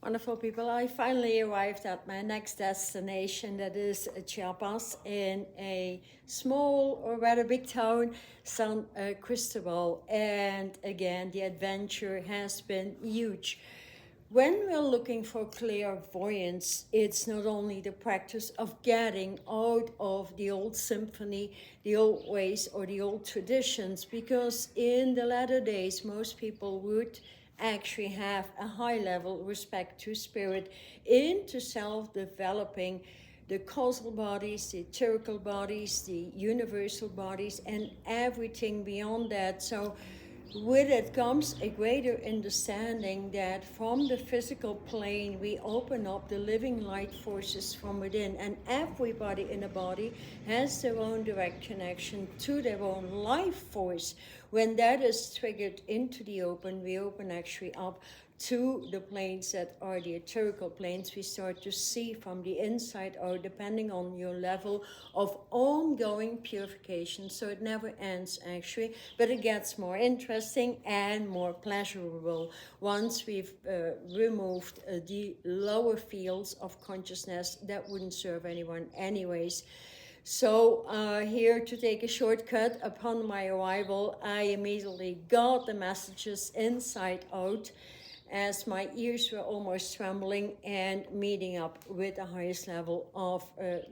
Wonderful people. I finally arrived at my next destination, that is Chiapas, in a small or rather big town, San Cristobal. And again, the adventure has been huge. When we're looking for clairvoyance, it's not only the practice of getting out of the old symphony, the old ways or the old traditions, because in the latter days, most people would actually have a high level respect to spirit, into self-developing the causal bodies, the etherical bodies, the universal bodies, and everything beyond that. So with it comes a greater understanding that from the physical plane we open up the living light forces from within, and everybody in the body has their own direct connection to their own life force. When that is triggered into the open, we open actually up to the planes that are the etherical planes. We start to see from the inside out, depending on your level of ongoing purification. So it never ends actually, but it gets more interesting and more pleasurable once we've removed the lower fields of consciousness that wouldn't serve anyone anyways. So here to take a shortcut, upon my arrival, I immediately got the messages inside out, as my ears were almost trembling, and meeting up with the highest level of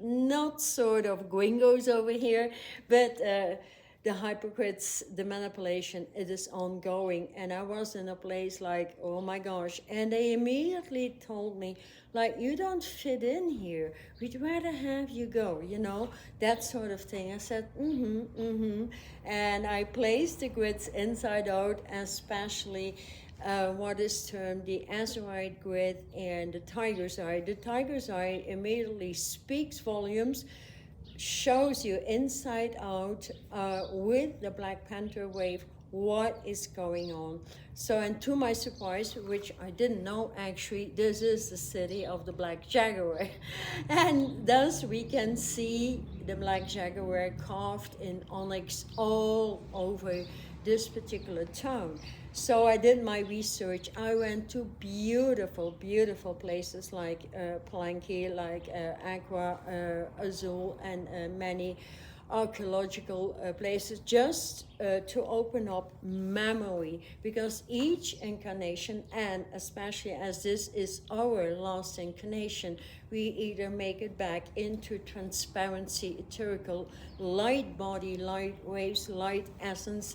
not sort of gringos over here, but the hypocrites, the manipulation, it is ongoing. And I was in a place like, oh my gosh, and they immediately told me, like, you don't fit in here, we'd rather have you go, you know, that sort of thing. I said, and I placed the grids inside out, especially what is termed the azurite grid and the tiger's eye. The tiger's eye immediately speaks volumes, shows you inside out with the Black Panther wave what is going on. So, and to my surprise, which I didn't know actually, this is the city of the Black Jaguar. And thus we can see the Black Jaguar carved in onyx all over this particular town. So I did my research. I went to beautiful, beautiful places like Palenque, like Agua Azul, and many archaeological places, just to open up memory, because each incarnation, and especially as this is our last incarnation, we either make it back into transparency, etherical, light body, light waves, light essence,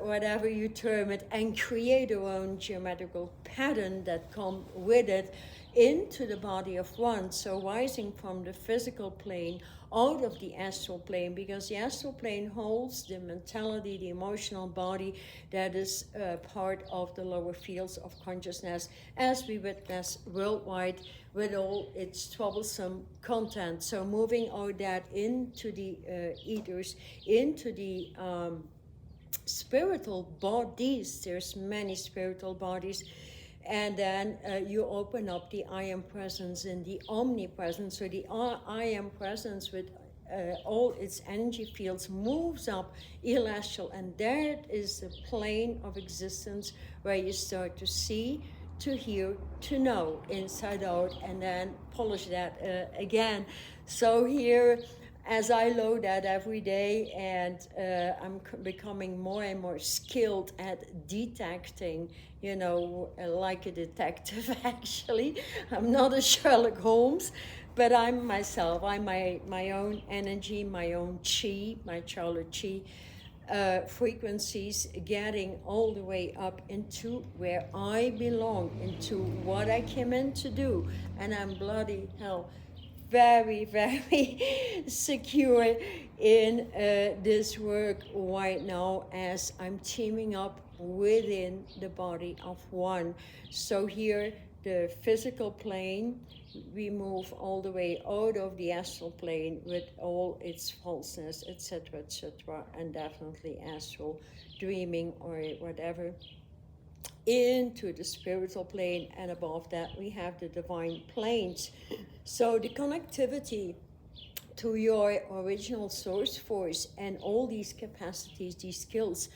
whatever you term it, and create our own geometrical pattern that come with it into the body of one. So rising from the physical plane out of the astral plane, because the astral plane holds the mentality, the emotional body that is part of the lower fields of consciousness, as we witness worldwide with all its troublesome content. So moving out that into the ethers, into the spiritual bodies, there's many spiritual bodies, and then you open up the I am presence and the omnipresence. So the I am presence with all its energy fields moves up celestial, and that is the plane of existence where you start to see, to hear, to know inside out, and then polish that again. So here, as I load that every day, and I'm becoming more and more skilled at detecting, you know, like a detective actually. I'm not a Sherlock Holmes, but I'm myself. I'm my own energy, my own chi, my Sharlotchi frequencies, getting all the way up into where I belong, into what I came in to do. And I'm bloody hell very, very secure in this work right now, as I'm teaming up within the body of one. So here, the physical plane, we move all the way out of the astral plane with all its falseness, etc., and definitely astral dreaming or whatever, into the spiritual plane, and above that we have the divine planes. So the connectivity to your original source force and all these capacities, these skills,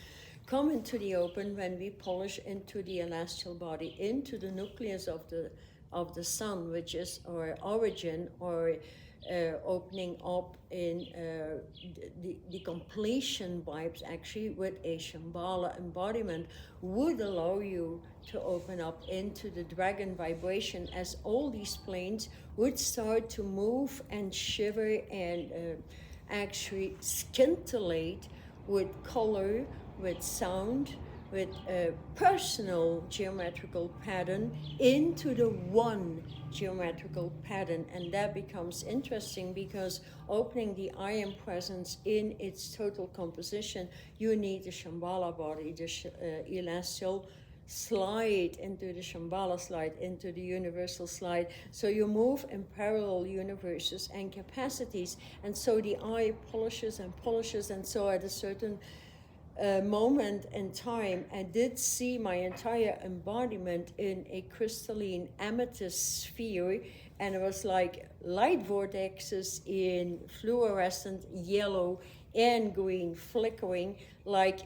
come into the open when we polish into the celestial body, into the nucleus of the sun, which is our origin, or opening up in the completion vibes, actually, with a Shambhala embodiment, would allow you to open up into the dragon vibration, as all these planes would start to move and shiver and actually scintillate with color, with sound, with a personal geometrical pattern into the one geometrical pattern. And that becomes interesting, because opening the I Am Presence in its total composition, you need the Shambhala body, the celestial slide into the Shambhala slide, into the universal slide. So you move in parallel universes and capacities. And so the eye polishes and polishes. And so at a certain moment in time, I did see my entire embodiment in a crystalline amethyst sphere, and it was like light vortexes in fluorescent yellow and green flickering, like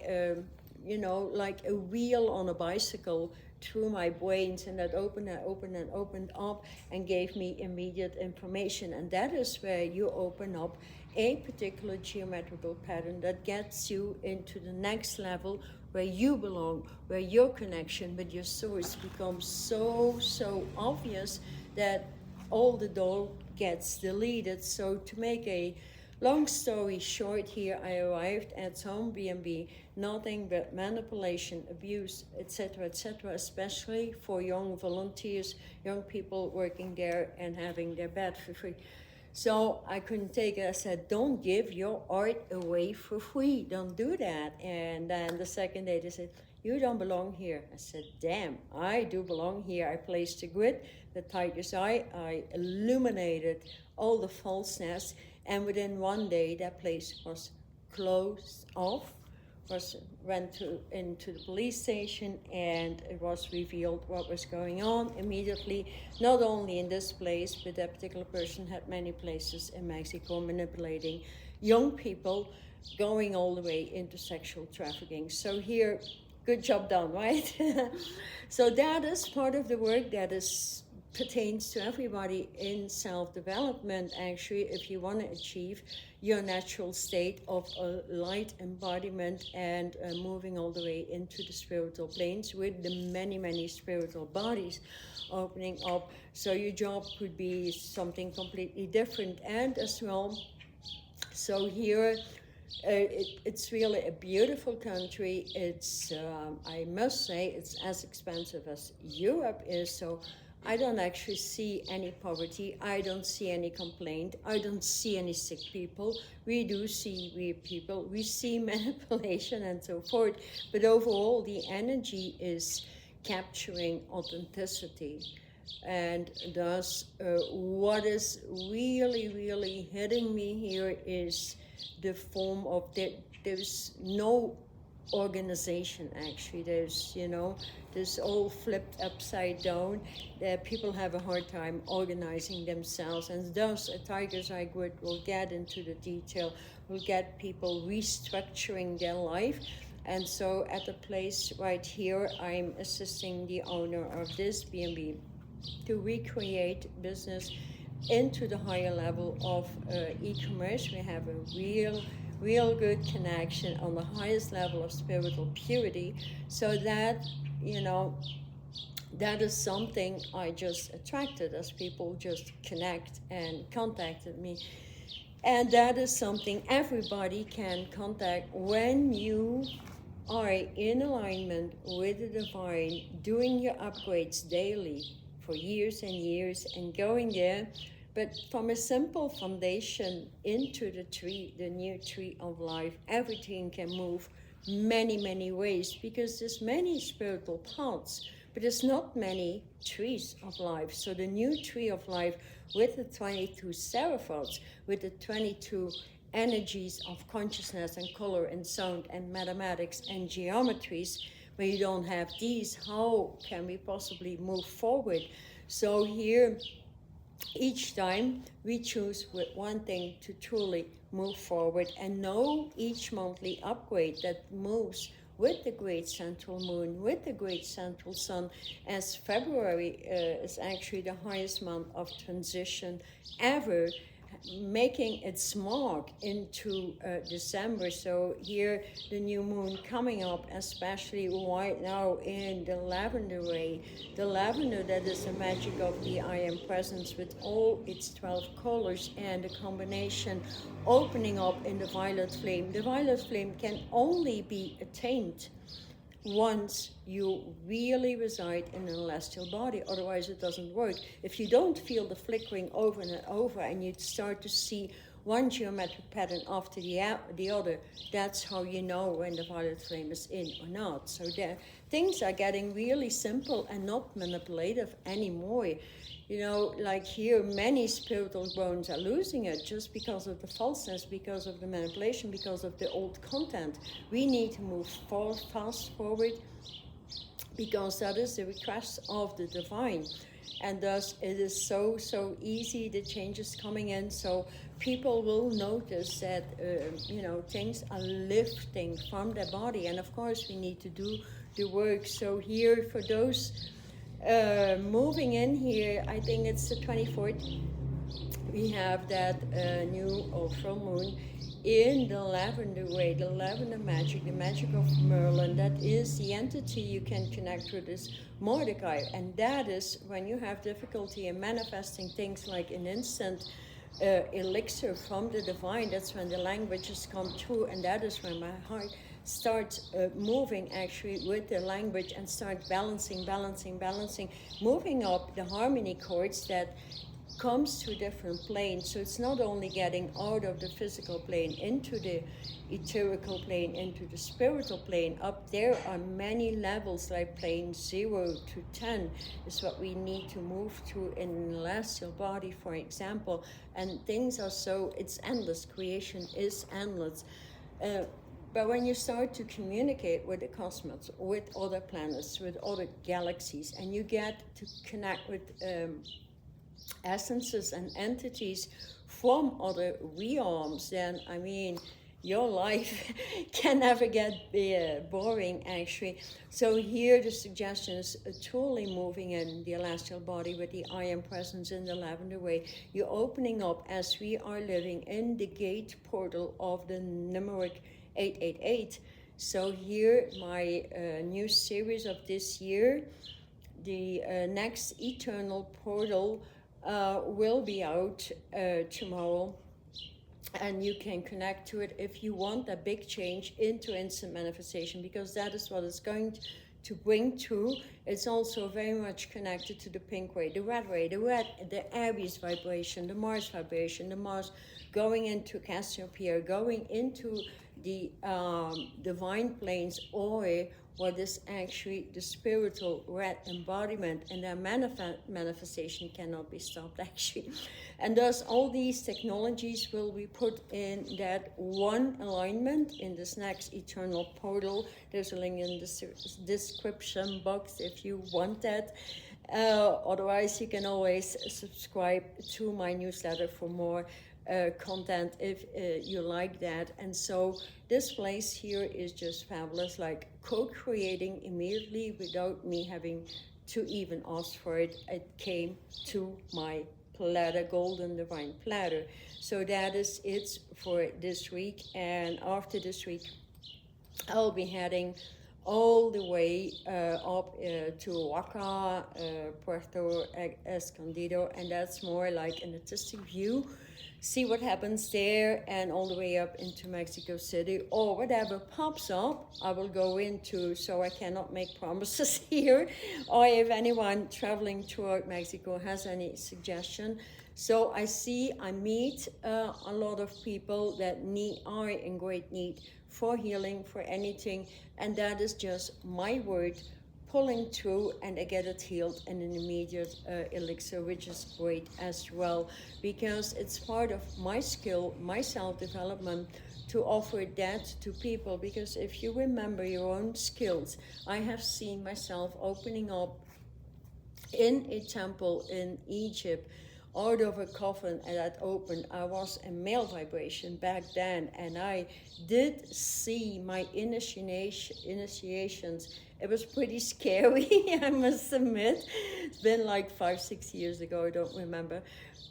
like a wheel on a bicycle through my brains, and that opened and opened and opened up and gave me immediate information. And that is where you open up a particular geometrical pattern that gets you into the next level, where you belong, where your connection with your source becomes so obvious that all the door gets deleted. So to make a long story short, here I arrived at home B&B, nothing but manipulation, abuse, etc., especially for young volunteers, young people working there and having their bed for free. So I couldn't take it. I said, don't give your art away for free. Don't do that. And then the second day they said, you don't belong here. I said, damn, I do belong here. I placed the grid, the tiger's eye. I illuminated all the falseness. And within one day, that place was closed off. Went into the police station, and it was revealed what was going on immediately. Not only in this place, but that particular person had many places in Mexico manipulating young people, going all the way into sexual trafficking. So here, good job done, right? So that is part of the work that pertains to everybody in self-development. Actually, if you want to achieve your natural state of a light embodiment and moving all the way into the spiritual planes with the many spiritual bodies opening up. So your job could be something completely different. And as well, so here it's really a beautiful country. It's I must say, it's as expensive as Europe is. So I don't actually see any poverty. I don't see any complaint. I don't see any sick people. We do see weird people. We see manipulation and so forth. But overall, the energy is capturing authenticity. And thus, what is really hitting me here is the form of there's no organization, actually. There's, this all flipped upside down, that people have a hard time organizing themselves. And thus, a tiger's eye grid will get into the detail, will get people restructuring their life. And so at the place right here, I'm assisting the owner of this B&B to recreate business into the higher level of e-commerce. We have a real good connection on the highest level of spiritual purity, so that that is something I just attracted as people just connect and contacted me. And that is something everybody can contact when you are in alignment with the divine, doing your upgrades daily for years and years and going there. But from a simple foundation into the tree, the new tree of life, everything can move many ways, because there's many spiritual paths, but there's not many trees of life. So the new tree of life with the 22 seraphotes, with the 22 energies of consciousness and color and sound and mathematics and geometries, when you don't have these, how can we possibly move forward? So here, each time we choose with one thing to truly move forward, and know each monthly upgrade that moves with the great central moon, with the great central sun, as February is actually the highest month of transition ever, making its mark into December. So here the new moon coming up, especially right now in the lavender ray, the lavender that is the magic of the I Am Presence with all its 12 colors, and the combination opening up in the violet flame. The violet flame can only be attained once you really reside in an celestial body, otherwise it doesn't work. If you don't feel the flickering over and over, and you start to see one geometric pattern after the other, that's how you know when the violet flame is in or not. So things are getting really simple and not manipulative anymore. You know, like here, many spiritual groans are losing it just because of the falseness, because of the manipulation, because of the old content. We need to move fast forward, because that is the request of the divine. And thus it is so easy, the changes coming in. So people will notice that, you know, things are lifting from their body. And of course, we need to do the work. So here, for those moving in here, I think it's the 24th, we have that new or full moon in the lavender way, the lavender magic, the magic of Merlin. That is the entity you can connect with, is Mordecai. And that is when you have difficulty in manifesting things like an instant elixir from the divine. That's when the languages come true, and that is when my heart starts moving actually with the language, and start balancing, moving up the harmony chords that comes to different planes. So it's not only getting out of the physical plane into the etherical plane, into the spiritual plane. Up there are many levels, like plane 0 to 10 is what we need to move to in the celestial body, for example. And things are so, it's endless. Creation is endless. But when you start to communicate with the cosmos, with other planets, with other galaxies, and you get to connect with essences and entities from other realms, then, I mean, your life can never get boring, actually. So here the suggestion is truly moving in the celestial body with the I Am Presence in the lavender way. You're opening up, as we are living in the gate portal of the numeric 888. So here, my new series of this year, the next eternal portal will be out tomorrow, and you can connect to it if you want a big change into instant manifestation, because that is what it's going to bring to. It's also very much connected to the pink ray, the red ray, the Aries vibration, the Mars vibration, the Mars going into Cassiopeia, going into the divine planes, or what is actually the spiritual red embodiment, and their manifestation cannot be stopped, actually. And thus all these technologies will be put in that one alignment in this next eternal portal. There's a link in the description box if you want that. Otherwise, you can always subscribe to my newsletter for more content if you like that. And so this place here is just fabulous, like co-creating immediately without me having to even ask for it. It came to my platter, golden divine platter. So that is it for this week. And after this week, I'll be heading all the way up to Oaxaca, Puerto Escondido, and that's more like an artistic view. See what happens there, and all the way up into Mexico City, or whatever pops up, I will go into. So I cannot make promises here, or if anyone traveling throughout Mexico has any suggestion. So I meet a lot of people that are in great need for healing, for anything, and that is just my word pulling through, and I get it healed in an immediate elixir, which is great as well, because it's part of my skill, my self-development, to offer that to people. Because if you remember your own skills, I have seen myself opening up in a temple in Egypt out of a coffin and that opened. I was a male vibration back then, and I did see my initiations. It was pretty scary, I must admit. It's been like 5-6 years ago, I don't remember.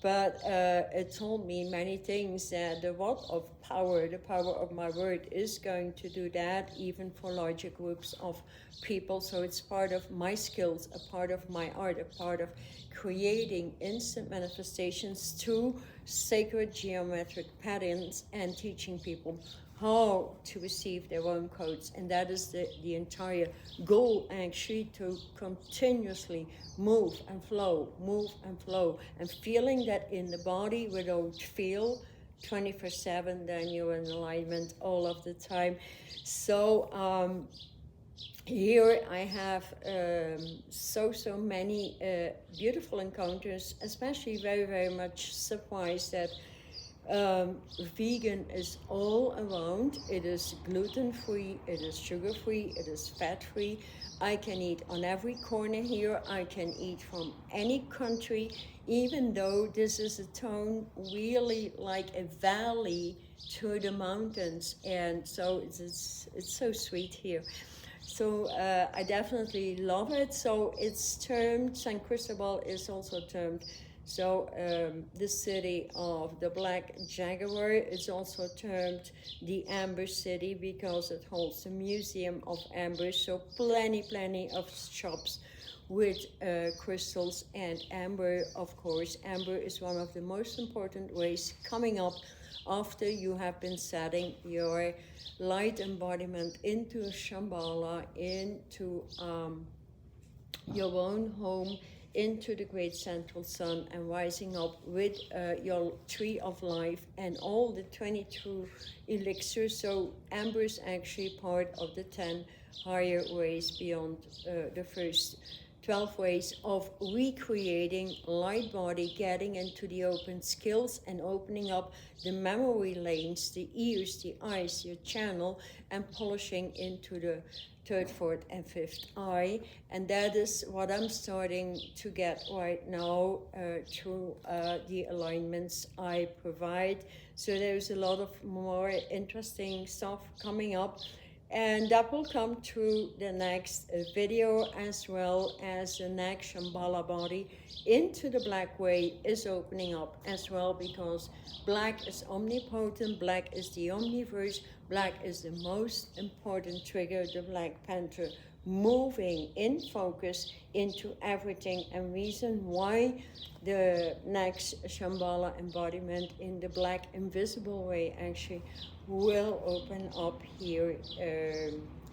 But it told me many things, that the what of power, the power of my word is going to do that even for larger groups of people. So it's part of my skills, a part of my art, a part of creating instant manifestations to sacred geometric patterns and teaching people how to receive their own codes. And that is the entire goal, actually, to continuously move and flow, and feeling that in the body. We don't feel 24/7, then you're in alignment all of the time. So here I have so many beautiful encounters, especially very much surprised that vegan is all around. It is gluten-free, it is sugar-free, it is fat-free. I can eat on every corner here. I can eat from any country, even though this is a town really like a valley to the mountains, and so it's so sweet here. So I definitely love it. So it's termed, San Cristobal is also termed, so the city of the black jaguar. Is also termed the amber city because it holds a museum of amber. So plenty of shops with crystals and amber. Of course, amber is one of the most important ways coming up after you have been setting your light embodiment into Shambhala, into your own home, into the great central sun, and rising up with your tree of life and all the 22 elixirs. So amber is actually part of the 10 higher ways beyond the first 12 ways of recreating light body, getting into the open skills and opening up the memory lanes, the ears, the eyes, your channel, and polishing into the third, fourth, and fifth eye. And that is what I'm starting to get right now through the alignments I provide. So there's a lot of more interesting stuff coming up. And that will come through the next video, as well as the next Shambhala body into the black way is opening up as well, because black is omnipotent, black is the omniverse, black is the most important trigger, the Black Panther, moving in focus into everything, and reason why the next Shambhala embodiment in the black invisible way actually will open up here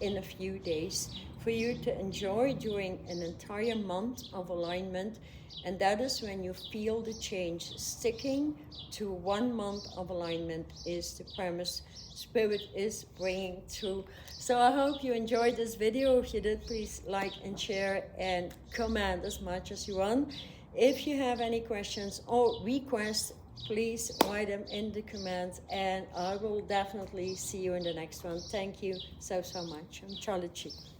in a few days for you to enjoy during an entire month of alignment. And that is when you feel the change. Sticking to 1 month of alignment is the premise Spirit is bringing through. So I hope you enjoyed this video. If you did, please like and share and comment as much as you want. If you have any questions or requests, please write them in the comments, and I will definitely see you in the next one. Thank you so much. I'm Sharlotchi.